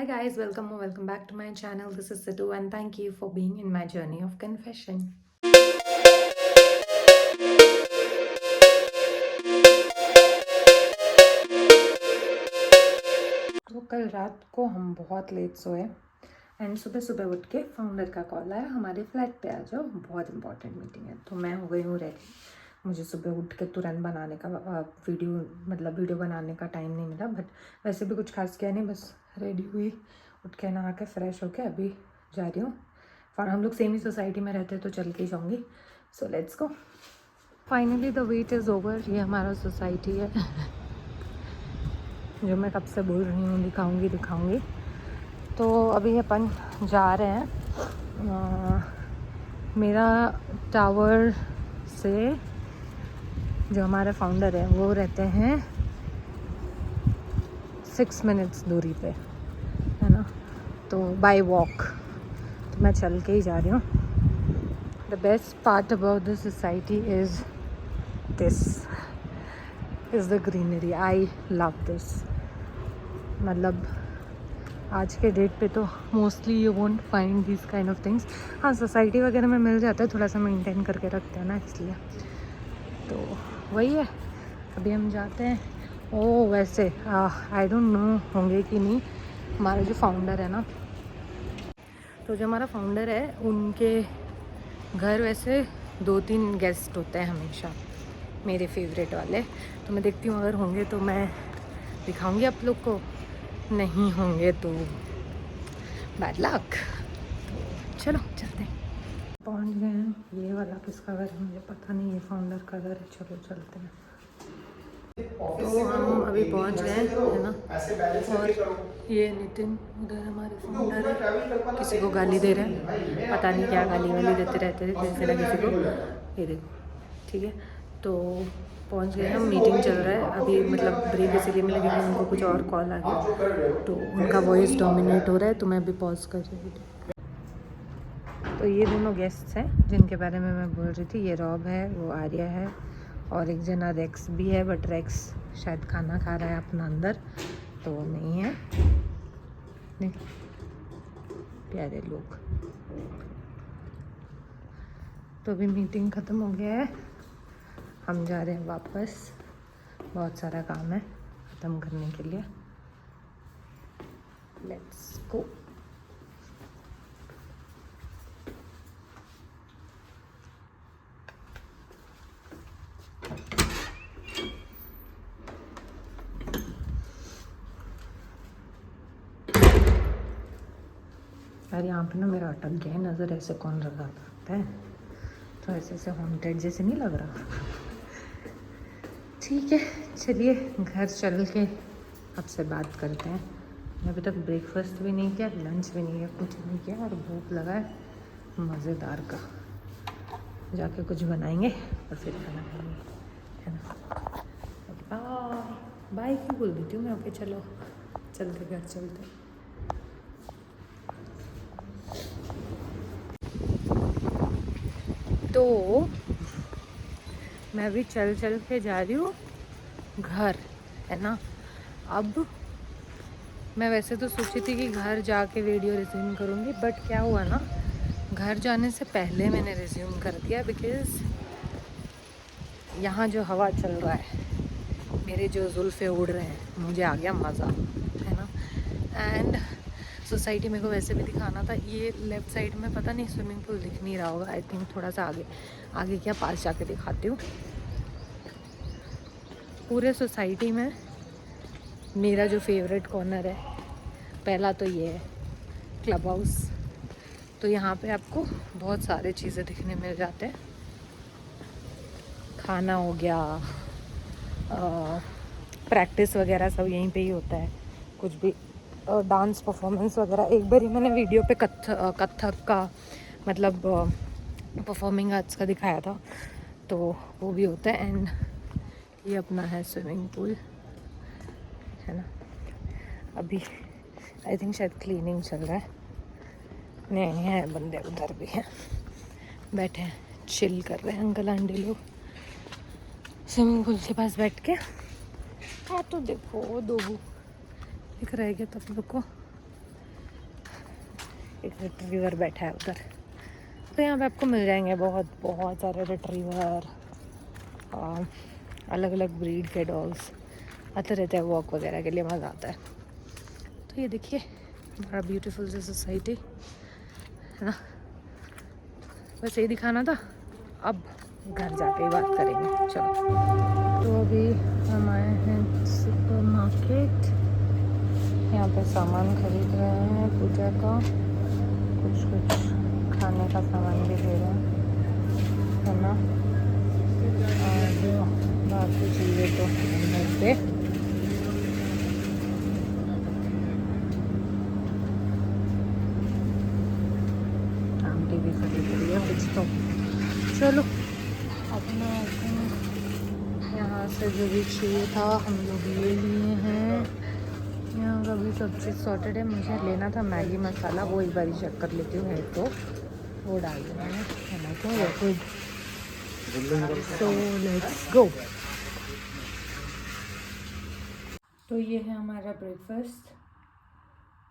Hi guys, welcome or welcome back to my channel. This is Sidhu and thank you for being in my journey of confession. तो कल रात को हम बहुत late सोए and सुबह सुबह उठ के फाउंडर का कॉल आया, हमारे फ्लैट पे आ जाओ, बहुत इंपॉर्टेंट मीटिंग है। तो मैं हो गई हूँ रेडी। मुझे सुबह उठ के तुरंत बनाने का वीडियो बनाने का टाइम नहीं मिला, बट वैसे भी कुछ खास किया नहीं, बस रेडी हुई, उठ के नहा के फ्रेश होके अभी जा रही हूँ। और हम लोग सेम ही सोसाइटी में रहते हैं तो चल के ही जाऊँगी। So let's go. Finally the wait is over. ये हमारा सोसाइटी है जो मैं कब से बोल रही हूँ दिखाऊंगी। तो अभी अपन जा रहे हैं। मेरा टावर से जो हमारे फाउंडर है वो रहते हैं 6 मिनट्स दूरी पे, है ना। तो बाय वॉक, तो मैं चल के ही जा रही हूँ। The best part about this society is the greenery. I love this. मतलब आज के डेट पे तो mostly you won't find this kind of things. हाँ, सोसाइटी वगैरह में मिल जाता है, थोड़ा सा मेंटेन करके रखते हैं ना, इसलिए। तो वही है, अभी हम जाते हैं। ओ वैसे आई डोंट नो होंगे कि नहीं, हमारा जो फाउंडर है ना, तो जो हमारा फाउंडर है उनके घर वैसे 2-3 गेस्ट होते हैं हमेशा, मेरे फेवरेट वाले। तो मैं देखती हूँ, अगर होंगे तो मैं दिखाऊंगी आप लोग को, नहीं होंगे तो बैड लक। तो चलो चलते हैं। पहुंच गए हैं। ये वाला किसका घर है मुझे पता नहीं, ये फाउंडर का घर है। चलो चलते हैं। तो हम अभी पहुंच गए हैं, है ना। और ये नितिन उधर हमारे फाउंडर है, किसी को गाली दे रहे हैं, पता नहीं क्या गाली वाली देते रहते थे किसी ना किसी को। ये देखो, ठीक है। तो पहुंच गए हम, मीटिंग चल रहा है अभी, मतलब ब्रेक इसीलिए मिला क्योंकि उनको कुछ और कॉल आ गया, तो उनका वॉइस डोमिनेट हो रहा है, तो मैं अभी पॉज कर रही हूँ। तो ये दोनों गेस्ट्स हैं जिनके बारे में मैं बोल रही थी। ये रॉब है, वो आर्या है, और एक जना रेक्स भी है, बट रेक्स शायद खाना खा रहा है अपना अंदर, तो वो नहीं है। नहीं, प्यारे लोग। तो अभी मीटिंग ख़त्म हो गया है, हम जा रहे हैं वापस। बहुत सारा काम है ख़त्म करने के लिए। Let's go. यार यहाँ पे ना मेरा अटक गया है, नज़र ऐसे कौन लगा सकता है, तो ऐसे हॉन्टेड जैसे नहीं लग रहा। ठीक है, चलिए घर चल के आपसे बात करते हैं। मैं अभी तक ब्रेकफास्ट भी नहीं किया, लंच भी नहीं किया, कुछ नहीं किया, और भूख लगा है मज़ेदार का। जाके कुछ बनाएंगे और फिर खाना खाएंगे, है ना। बाय बाय क्यों बोल देती हूँ मैं। ओके चलो चलते घर चलते। तो मैं भी चल के जा रही हूँ घर, है ना। अब मैं वैसे तो सोची थी कि घर जाके वीडियो रिज्यूम करूँगी, बट क्या हुआ ना, घर जाने से पहले मैंने रिज्यूम कर दिया, बिकॉज़ यहाँ जो हवा चल रहा है, मेरे जो जुल्फ़े उड़ रहे हैं, मुझे आ गया मज़ा, है ना। एंड सोसाइटी मेरे को वैसे भी दिखाना था। ये लेफ़्ट साइड में पता नहीं स्विमिंग पूल दिख नहीं रहा होगा, आई थिंक थोड़ा सा आगे क्या पास जाके दिखाती हूँ। पूरे सोसाइटी में मेरा जो फेवरेट कॉर्नर है, पहला तो ये है क्लब हाउस। तो यहाँ पे आपको बहुत सारे चीज़ें दिखने मिल जाते हैं। खाना हो गया, प्रैक्टिस वगैरह सब यहीं पे ही होता है, कुछ भी डांस परफॉर्मेंस वगैरह। एक बार ही मैंने वीडियो पे कथक का मतलब परफॉर्मिंग आर्ट्स का दिखाया था, तो वो भी होता है। एंड ये अपना है स्विमिंग पूल, है ना। अभी आई थिंक शायद क्लीनिंग चल रहा है, नहीं है बंदे उधर भी हैं, बैठे हैं, चिल कर रहे हैं अंकल आंटी लोग स्विमिंग पूल के पास बैठ के। हाँ तो देखो, दो दिख रहा है क्या तब लोग को। एक रिट्रीवर बैठा है उधर। तो यहाँ पे आपको मिल जाएंगे बहुत बहुत सारे रिट्रीवर, अलग अलग ब्रीड के डॉग्स आते रहते हैं वॉक वगैरह के लिए, मज़ा आता है। तो ये देखिए बड़ा ब्यूटीफुल सी सोसाइटी है ना। बस ये दिखाना था, अब घर जाके ही बात करेंगे। चलो, तो अभी हम आए हैं सुपर मार्केट, यहाँ पे सामान खरीद रहे हैं पूजा का, कुछ कुछ खाने का सामान भी ले रहे हैं है ना, और बाकी चीज़ें तो हैं घर पे। आंटी भी खरीद रही है कुछ तो। चलो अपना यहाँ से जो भी चाहिए था हम लोग ले लिए हैं। यहाँ का भी सब चीज़ सॉर्टेड है। मुझे लेना था मैगी मसाला, वो एक बार चेक कर लेती हूँ है तो वो डाल देना है ना, तो गुड। सो लेट्स गो। तो ये है हमारा ब्रेकफास्ट।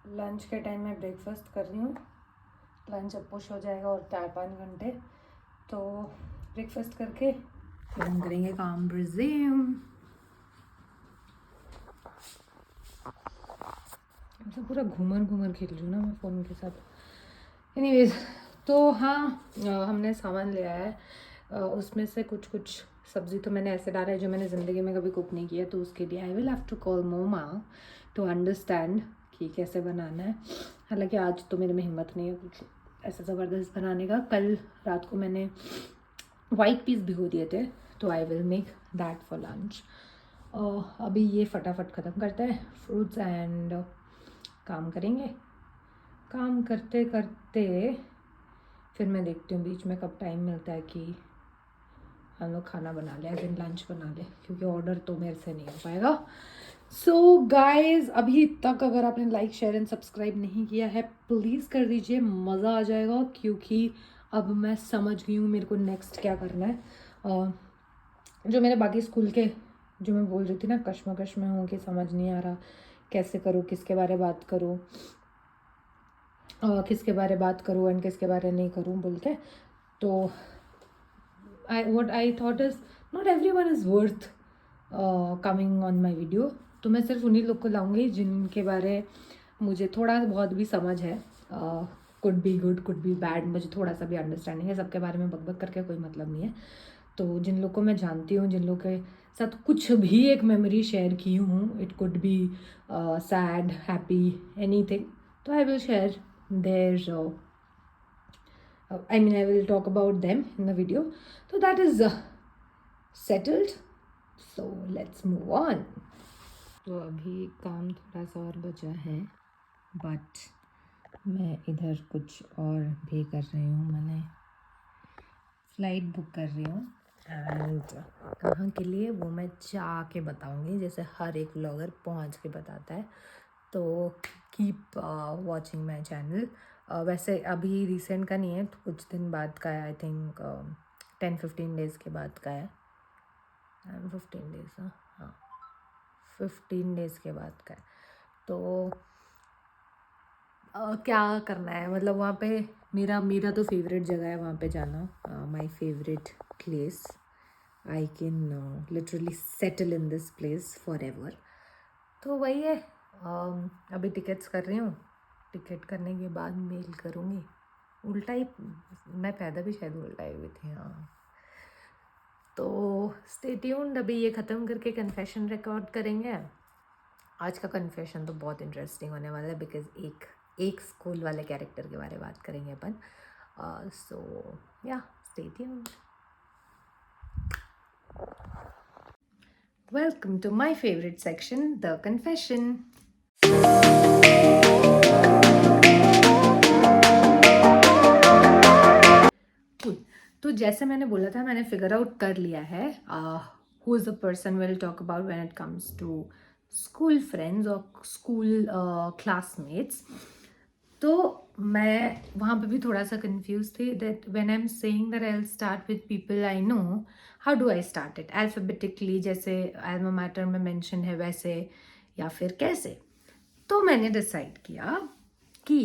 लंच के टाइम में ब्रेकफास्ट कर रही हूँ, लंच अब पुश हो जाएगा और 4-5 घंटे, तो ब्रेकफास्ट करके फिर हम करेंगे काम रिज्यूम। तो पूरा घूमर घूमर खेल रही हूँ ना मैं फ़ोन के साथ। एनीवेज, तो हाँ हमने सामान ले आया है। उसमें से कुछ कुछ सब्ज़ी तो मैंने ऐसे डाला है जो मैंने ज़िंदगी में कभी कुक नहीं किया, तो उसके लिए I will have to call momma to understand कि कैसे बनाना है। हालांकि आज तो मेरे में हिम्मत नहीं है कुछ ऐसा ज़बरदस्त बनाने का। कल रात को मैंने वाइट पीस भिगो दिए थे, तो I will make that for lunch. अभी ये फटाफट ख़त्म करते हैं फ्रूट्स एंड काम करेंगे। काम करते करते फिर मैं देखती हूँ बीच में कब टाइम मिलता है कि हम लोग खाना बना लें, दिन लंच बना लें, क्योंकि ऑर्डर तो मेरे से नहीं हो पाएगा। सो गाइज, अभी तक अगर आपने लाइक शेयर एंड सब्सक्राइब नहीं किया है प्लीज़ कर दीजिए, मज़ा आ जाएगा, क्योंकि अब मैं समझ गई हूँ मेरे को नेक्स्ट क्या करना है। जो मेरे बाकी स्कूल के जो मैं बोल रही थी ना कश्मकश में हूँ कि समझ नहीं आ रहा कैसे करूँ, किसके बारे बात करूँ, किसके बारे बात करूँ एंड किसके बारे नहीं करूँ बोल के, तो what I thought is not everyone is worth coming on my video। तो मैं सिर्फ उन्हीं लोग को लाऊंगी जिनके बारे मुझे थोड़ा बहुत भी समझ है। Could be good, could be bad, मुझे थोड़ा सा भी अंडरस्टैंडिंग है। सबके बारे में बकबक करके कोई मतलब नहीं है। तो जिन लोग को मैं जानती हूँ, जिन लोग के साथ कुछ भी एक मेमोरी शेयर की हूँ, it could be sad, happy, anything, तो I will share there I mean, I will talk about them in the video. So that is settled. So let's move on. तो अभी काम थोड़ा सा और बचा है, बट मैं इधर कुछ और भी कर रही हूँ। मैंने फ्लाइट बुक कर रही हूँ एंड कहाँ के लिए वो मैं जाके बताऊँगी, जैसे हर एक व्लॉगर पहुँच के बताता है। तो कीप वॉचिंग माई चैनल। वैसे अभी रिसेंट का नहीं है, तो कुछ दिन बाद का है, आई थिंक 10-15 डेज़ के बाद का है। 15 डेज़, हाँ 15 डेज़ के बाद का है। तो क्या करना है, मतलब वहाँ पे मेरा तो फेवरेट जगह है वहाँ पे जाना, my favourite place. I can literally settle in this place for ever. तो वही है, अभी टिकट्स कर रही हूँ, टिकट करने के बाद मेल करूँगी। उल्टा ही मैं पैदा भी शायद उल्टा ही हुई थी, हाँ। तो स्टे ट्यून्ड, अभी ये ख़त्म करके कन्फेशन रिकॉर्ड करेंगे। आज का कन्फेशन तो बहुत इंटरेस्टिंग होने वाला है, बिकॉज एक स्कूल वाले कैरेक्टर के बारे में बात करेंगे अपन। सो या stay tuned. Welcome to my favorite section, the confession. तो जैसे मैंने बोला था, मैंने फिगर आउट कर लिया है who is the person we'll talk about when it comes to school friends or school classmates। तो मैं वहाँ पे भी थोड़ा सा कंफ्यूज थी that when I'm saying that I'll start with people I know, how do I start it? Alphabetically, जैसे alma mater में mention है वैसे, या फिर कैसे? तो मैंने डिसाइड किया कि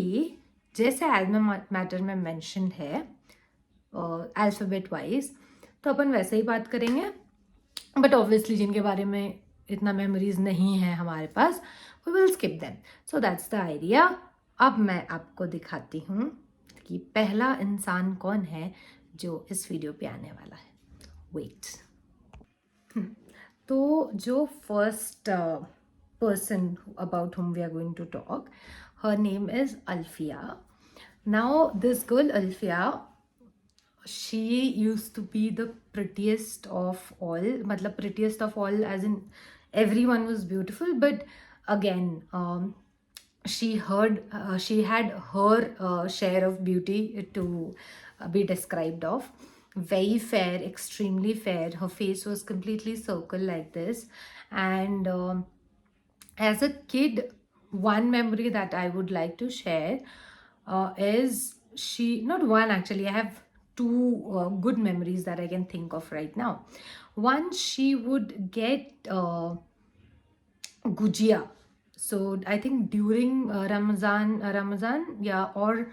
जैसे एल्मा मैटर में मेंशन है अल्फ़ाबेट वाइज, तो अपन वैसे ही बात करेंगे, बट ऑब्वियसली जिनके बारे में इतना मेमोरीज नहीं है हमारे पास, we will skip them. So that's the idea. अब मैं आपको दिखाती हूँ कि पहला इंसान कौन है जो इस वीडियो पे आने वाला है. वेट. तो जो first person about whom we are going to talk, her name is Alfia. Now this girl Alfia, she used to be the prettiest of all, matlab prettiest of all as in everyone was beautiful, but again she had her share of beauty to be described of. Very fair, extremely fair. Her face was completely circle like this. And as a kid, one memory that I would like to share is she, not one actually, I have two good memories that I can think of right now. One, she would get gujia. So I think during Ramazan, yeah, or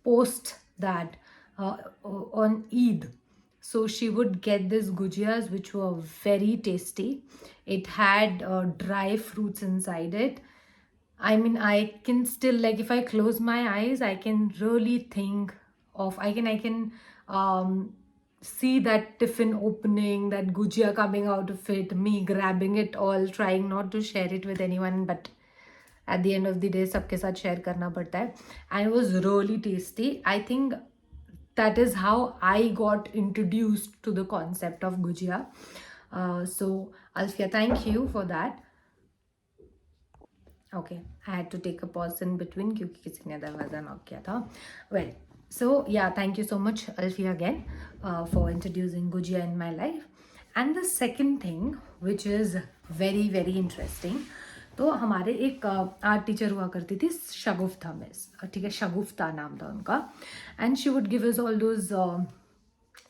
post that on Eid. So she would get this gujias, which were very tasty. It had dry fruits inside it. I mean, I can still, like, if I close my eyes, I can really think of, I can see that tiffin opening, that gujia coming out of it, me grabbing it all, trying not to share it with anyone, but at the end of the day, सबके साथ share करना पड़ता है. And it was really tasty. I think that is how I got introduced to the concept of gujia. So Alfia, thank you for that. Okay, I had to take a pause in between क्योंकि किसी ने दरवाज़ा knock किया था. Well, so yeah, thank you so much Alfia again for introducing gujia in my life. And the second thing, which is very very interesting, तो हमारे एक art teacher हुआ करती थी शगुफ्ता मिस, ठीक है, शगुफ्ता नाम था उनका. And she would give us all those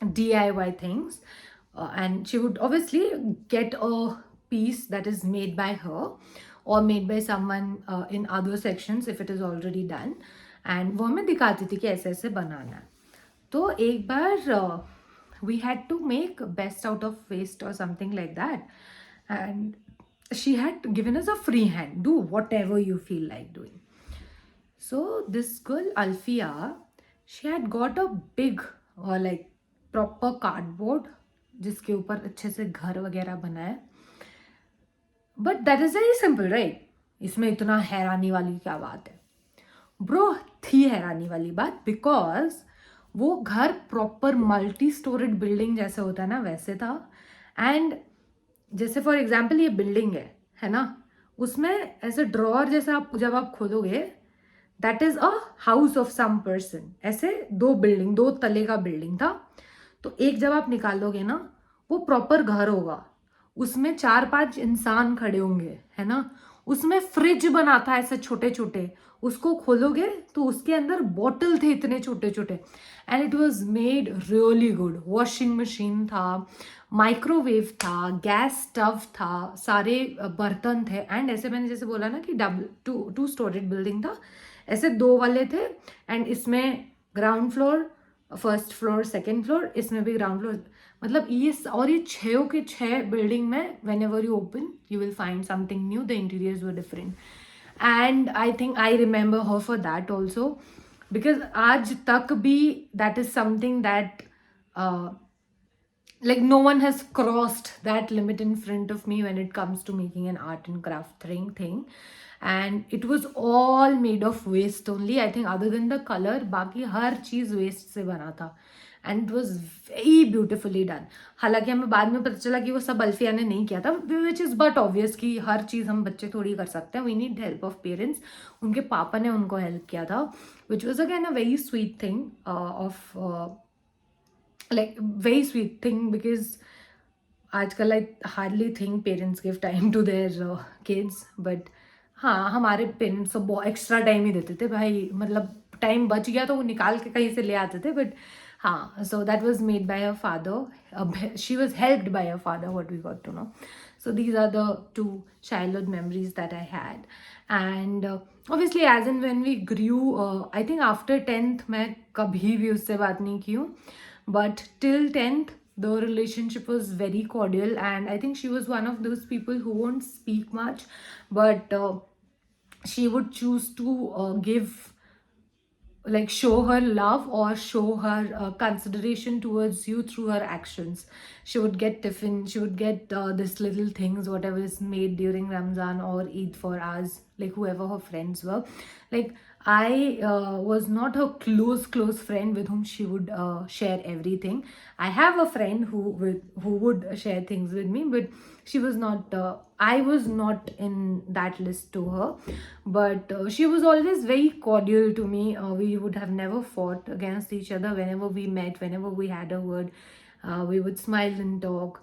DIY things, and she would obviously get a piece that is made by her or made by someone in other sections if it is already done, and वो हमें दिखाती थी कि ऐसे ऐसे बनाना है. तो एक बार we had to make best out of waste or something like that, and she had given us a free hand, do whatever you feel like doing. So this girl Alfia, she had got a big like proper cardboard जिसके ऊपर अच्छे से घर वगैरह बना है. But that is very simple right, इसमें इतना हैरानी वाली क्या बात है. ब्रो, थी हैरानी वाली बात, बिकॉज वो घर प्रॉपर मल्टी स्टोरेड बिल्डिंग जैसे होता है ना, वैसे था. एंड जैसे फॉर एग्जाम्पल ये बिल्डिंग है ना, उसमें ऐसे ड्रॉअर जैसा आप जब आप खोलोगे, that is a house of some person. ऐसे दो तले का बिल्डिंग था. तो एक जब आप निकालोगे ना, वो प्रॉपर घर होगा, उसमें 4-5 इंसान खड़े होंगे, है ना. उसमें फ्रिज बना था ऐसे छोटे छोटे, उसको खोलोगे तो उसके अंदर बॉटल थे इतने छोटे छोटे. And it was made really good. Washing machine था, माइक्रोवेव था, गैस स्टव था, सारे बर्तन थे. एंड ऐसे मैंने जैसे बोला ना कि टू स्टोरेड बिल्डिंग था, ऐसे 2 वाले थे. एंड इसमें ground floor, first floor, second floor, इसमें भी ग्राउंड फ्लोर. मतलब ये 6 के 6 बिल्डिंग में when ever you open you will find something new. The interiors were different. And I think I remember her for that also, because आज तक भी that is something that like no one has crossed that limit in front of me when it comes to making an art and craft thing. And it was all made of waste only, I think, other than the color. बाकी हर चीज़ waste से बना था. And it was very beautifully done. हालांकि हमें बाद में पता चला कि वो सब अल्फिया ने नहीं किया था, which is but obvious कि हर चीज़ हम बच्चे थोड़ी कर सकते हैं. We need help of parents. उनके पापा ने उनको help किया था, which was again a very sweet thing like very sweet thing, because आजकल I hardly think parents give time to their kids, but हाँ, हमारे पेरेंट्स तो बहुत एक्स्ट्रा टाइम ही देते थे भाई. मतलब टाइम बच गया तो वो निकाल के कहीं से ले आते थे. बट हाँ, so that was made by her father. She was helped by her father, what we got to know. So these are the two childhood memories that I had. And obviously as in when we grew, I think after 10th मैं कभी भी उससे बात नहीं की हूँ, but till 10th the relationship was very cordial, and I think she was one of those people who won't speak much, but she would choose to give, like, show her love or show her consideration towards you through her actions. She would get tiffin, she would get this little things, whatever is made during Ramzan or Eid for us, like whoever her friends were. Like, I was not her close friend with whom she would share everything. I have a friend who would share things with me, but she was not. I was not in that list to her, but she was always very cordial to me. We would have never fought against each other. Whenever we met, whenever we had a word, we would smile and talk,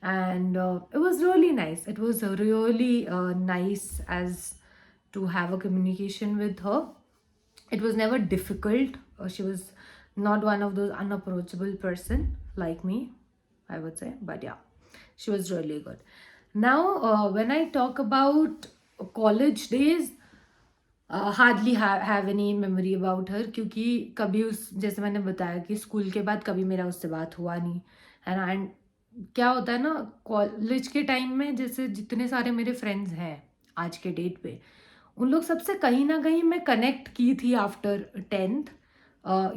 and it was really nice. It was really nice as to have a communication with her. It was never difficult. She was not one of those unapproachable person like me, I would say. But yeah, she was really good. Now, when I talk about college days, hardly have any memory about her, क्योंकि कभी उस, जैसे मैंने बताया कि school के बाद कभी मेरा उससे बात हुआ नहीं है ना. एंड क्या होता है ना, कॉलेज के टाइम में जैसे जितने सारे मेरे फ्रेंड्स हैं आज के डेट पे, उन लोग सबसे कहीं ना कहीं मैं कनेक्ट की थी आफ्टर 10th.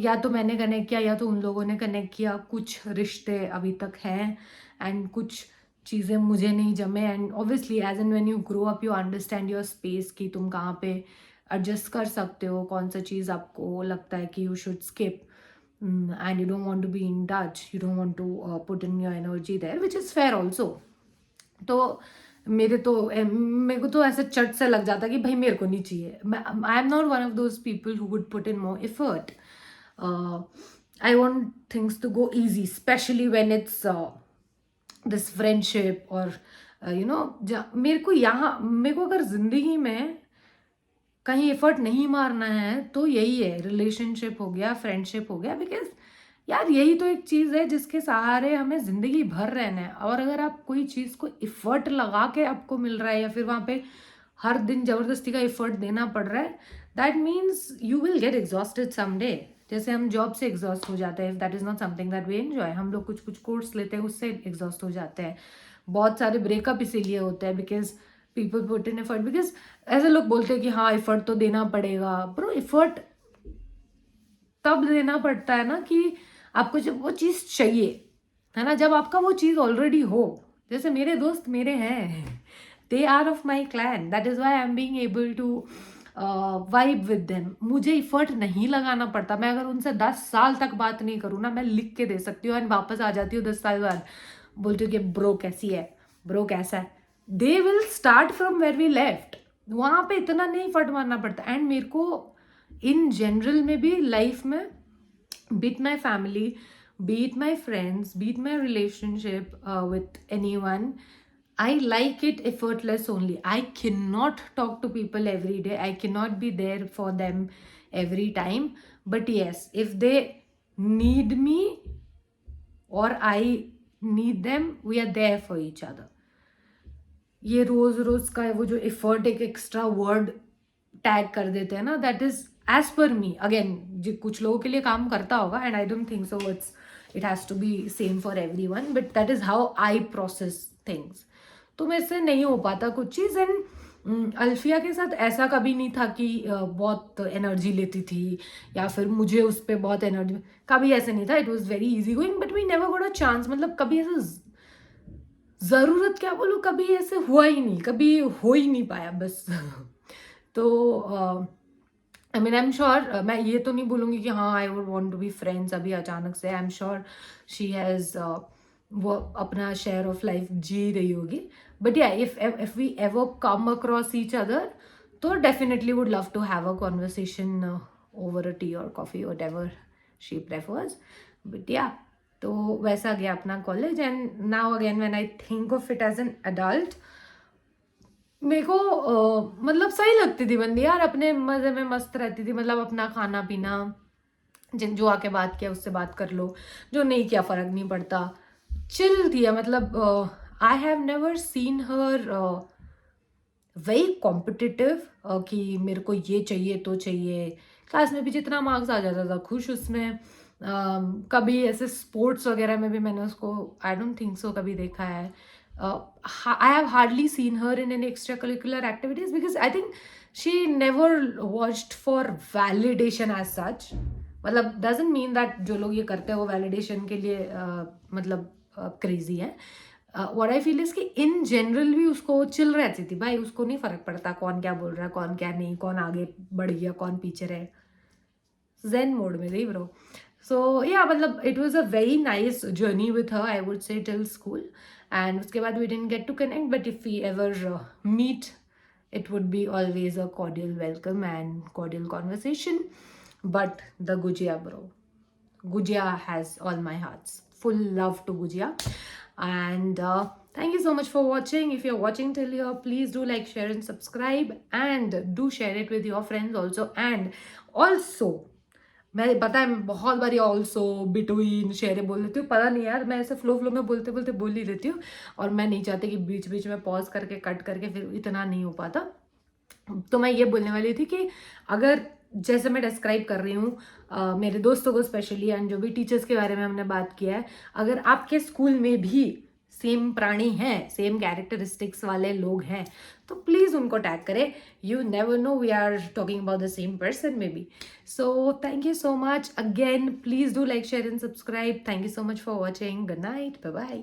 या तो मैंने कनेक्ट किया या तो उन लोगों ने कनेक्ट किया. कुछ रिश्ते अभी तक हैं एंड कुछ चीज़ें मुझे नहीं जमे. And obviously as an when you grow up you understand your space कि तुम कहाँ पे एडजस्ट कर सकते हो, कौन सा चीज़ आपको लगता है कि you should skip, and you don't want to be in touch, you don't want to put in your energy there, which is fair also. तो मेरे को तो ऐसे चट से लग जाता कि भाई मेरे को नहीं चाहिए. I am not one of those people who would put in more effort. I want things to go easy, specially when it's this friendship और यू नो. मेरे को अगर जिंदगी में कहीं एफर्ट नहीं मारना है तो यही है, रिलेशनशिप हो गया, फ्रेंडशिप हो गया. बिकॉज यार यही तो एक चीज़ है जिसके सहारे हमें ज़िंदगी भर रहना है. और अगर आप कोई चीज़ को एफर्ट लगा के आपको मिल रहा है या फिर वहाँ पे हर दिन ज़बरदस्ती का एफर्ट देना पड़ रहा है, that means you will get exhausted someday. जैसे हम जॉब से एग्जॉस्ट हो जाते हैं, that is not something that we enjoy. हम लोग कुछ कोर्स लेते हैं उससे एग्जॉस्ट हो जाते हैं. बहुत सारे ब्रेकअप इसीलिए होते हैं because people put in effort. Because ऐसे लोग बोलते हैं कि हाँ एफर्ट तो देना पड़ेगा. ब्रो, एफर्ट तब देना पड़ता है ना कि आपको जब वो चीज़ चाहिए, है ना, जब आपका वो चीज़ ऑलरेडी हो. जैसे मेरे दोस्त मेरे हैं, they are of my clan, that is why I am being able to vibe with them. मुझे एफर्ट नहीं लगाना पड़ता. मैं अगर उनसे 10 साल तक बात नहीं करूँ ना, मैं लिख के दे सकती हूँ एंड वापस आ जाती हूँ 10 साल बाद, बोलती हूँ कि ब्रो कैसी है, ब्रो कैसा है. They will start from where we left. वहाँ पे इतना नहीं एफर्ट मारना पड़ता. एंड मेरे को इन जनरल में भी लाइफ में, be it my family, be it my friends, be it my relationship with anyone, I like it effortless only. I cannot talk to people every day. I cannot be there for them every time. But yes, if they need me or I need them, we are there for each other. ये रोज का वो जो effort एक extra word tag कर देते हैं ना, that is as per me. Again कुछ लोगों के लिए काम करता होगा and I don't think so it has to be same for everyone, but that is how I process things. तो मेरे से नहीं हो पाता कुछ चीज़. एंड अल्फिया के साथ ऐसा कभी नहीं था कि बहुत एनर्जी लेती थी या फिर मुझे उस पर बहुत एनर्जी, कभी ऐसे नहीं था. It was very easy going, but we never got a chance. मतलब कभी ऐसा ज़रूरत क्या बोलूँ, कभी ऐसे हुआ ही नहीं, कभी हो ही नहीं पाया बस. तो I mean I am sure, मैं ये तो नहीं बोलूँगी कि हाँ I would want to be friends अभी अचानक से. I am sure she has वो अपना शेयर ऑफ लाइफ जी रही होगी. But yeah if we ever come across each other तो definitely would love to have a conversation over a tea और coffee, whatever she prefers. But yeah, तो वैसा गया अपना कॉलेज. And now again when I think of it as an adult, मेरे को मतलब सही लगती थी बंदी यार, अपने मज़े में मस्त रहती थी. मतलब अपना खाना पीना, जो आके बात किया उससे बात कर लो, जो नहीं किया फ़र्क नहीं पड़ता, चिल थी. मतलब I have never seen her very competitive कि मेरे को ये चाहिए तो चाहिए. क्लास में भी जितना मार्क्स आ जाता था खुश उसमें. कभी ऐसे स्पोर्ट्स वगैरह में भी मैंने उसको आई डोंट थिंक सो कभी देखा है. I have hardly seen her in an extracurricular activities because I think she never watched for validation as such. मतलब डजंट मीन दैट जो लोग ये करते हैं वो वैलिडेशन के लिए मतलब क्रेजी है. व्हाट आई फील इज कि इन जनरल भी उसको चिल रहती थी भाई. उसको नहीं फर्क पड़ता कौन क्या बोल रहा है, कौन क्या नहीं, कौन आगे बढ़ गया, कौन पीछे रहे. zen मोड में रही ब्रो. सो या मतलब it was a very nice journey with her I would say till school. And उसके बाद we didn't get to connect but if we ever meet it would be always a cordial welcome and cordial conversation. But the Gujia bro, Gujia has all my hearts. Full love to Gujia. And thank you so much for watching. If you're watching till here, please do like, share and subscribe. And do share it with your friends also. And also, मैं पता है मैं बहुत बारी also between share बोल देती हूँ. पता नहीं यार, मैं ऐसे फ्लो में बोलते बोलते बोल ही देती हूँ. और मैं नहीं चाहती कि बीच बीच में पॉज करके कट करके फिर इतना नहीं हो पाता. तो मैं ये बोलने वाली थी कि अगर जैसे मैं डिस्क्राइब कर रही हूँ मेरे दोस्तों को स्पेशली एंड जो भी टीचर्स के बारे में हमने बात किया है, अगर आपके स्कूल में भी सेम प्राणी हैं, सेम कैरेक्टरिस्टिक्स वाले लोग हैं, तो प्लीज़ उनको टैग करें. You never know, we are talking about the same person maybe. So thank you so much again. Please do like, share and subscribe. Thank you so much for watching. Good night. Bye bye.